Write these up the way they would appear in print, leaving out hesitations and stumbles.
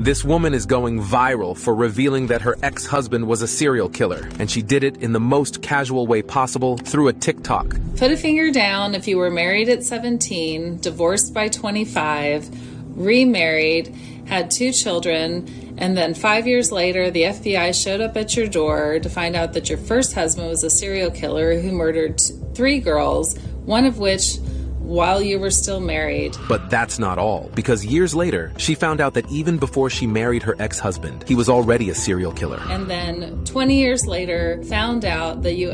This woman is going viral for revealing that her ex-husband was a serial killer, and she did it in the most casual way possible through a TikTok. Put a finger down if you were married at 17, divorced by 25, remarried, had 2 children, and then 5 years later, the FBI showed up at your door to find out that your first husband was a serial killer who murdered 3 girls, one of which while you were still married. But that's not all, because years later, she found out that even before she married her ex-husband, he was already a serial killer. And then 20 years later, found out that he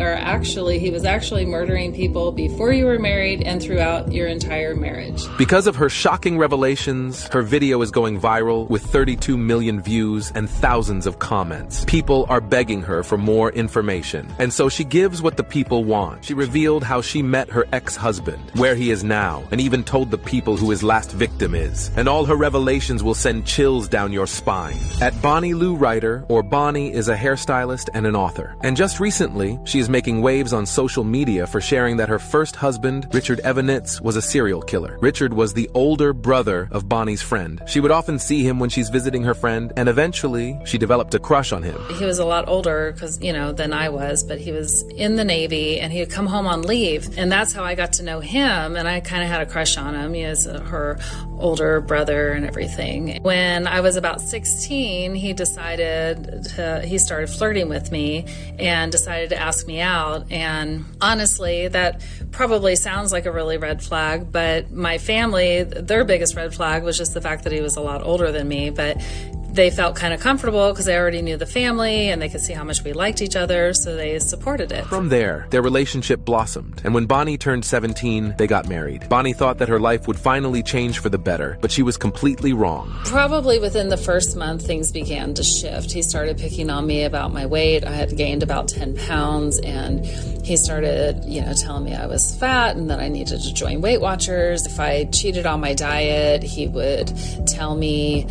was actually murdering people before you were married and throughout your entire marriage. Because of her shocking revelations, her video is going viral with 32 million views and thousands of comments. People are begging her for more information, and so she gives what the people want. She revealed how she met her ex-husband, where he is now, and even told the people who his last victim is. And all her revelations will send chills down your spine. At Bonnie Lou Ryder, or Bonnie, is a hairstylist and an author. And just recently, she is making waves on social media for sharing that her first husband, Richard Evans, was a serial killer. Richard was the older brother of Bonnie's friend. She would often see him when she's visiting her friend, and eventually, she developed a crush on him. He was a lot older than I was, but he was in the Navy, and he would come home on leave, and that's how I got to know him, and I kind of had a crush on him. He was her older brother and everything. When I was about 16, he started flirting with me and decided to ask me out. And honestly, that probably sounds like a really red flag, but my family, their biggest red flag was just the fact that he was a lot older than me. But they felt kind of comfortable because they already knew the family and they could see how much we liked each other, so they supported it. From there, their relationship blossomed, and when Bonnie turned 17, they got married. Bonnie thought that her life would finally change for the better, but she was completely wrong. Probably within the first month, things began to shift. He started picking on me about my weight. I had gained about 10 pounds, and he started, telling me I was fat and that I needed to join Weight Watchers. If I cheated on my diet, he would tell me,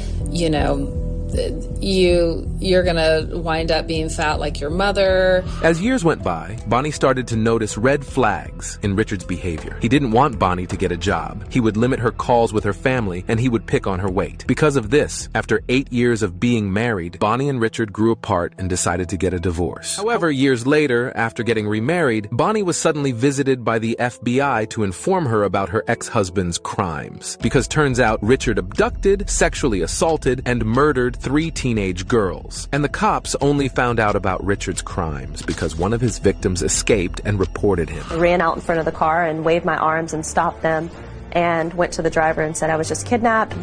you're gonna wind up being fat like your mother. As years went by, Bonnie started to notice red flags in Richard's behavior. He didn't want Bonnie to get a job. He would limit her calls with her family, and he would pick on her weight. Because of this, after 8 years of being married, Bonnie and Richard grew apart and decided to get a divorce. However, years later, after getting remarried, Bonnie was suddenly visited by the FBI to inform her about her ex-husband's crimes. Because turns out Richard abducted, sexually assaulted, and murdered 3 teenage girls. And the cops only found out about Richard's crimes because one of his victims escaped and reported him. I ran out in front of the car and waved my arms and stopped them and went to the driver and said I was just kidnapped.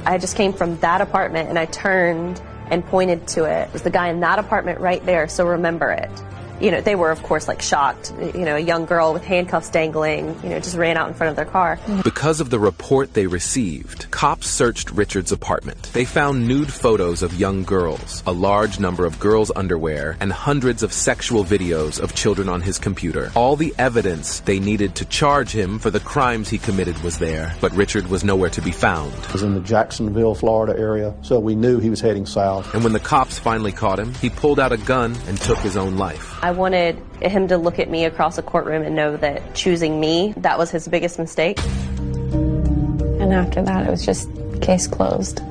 I just came from that apartment, and I turned and pointed to it. It was the guy in that apartment right there, so remember it. They were, of course, shocked. A young girl with handcuffs dangling, just ran out in front of their car. Because of the report they received, cops searched Richard's apartment. They found nude photos of young girls, a large number of girls' underwear, and hundreds of sexual videos of children on his computer. All the evidence they needed to charge him for the crimes he committed was there, but Richard was nowhere to be found. It was in the Jacksonville, Florida area, so we knew he was heading south. And when the cops finally caught him, he pulled out a gun and took his own life. I wanted him to look at me across a courtroom and know that choosing me, that was his biggest mistake. And after that, it was just case closed.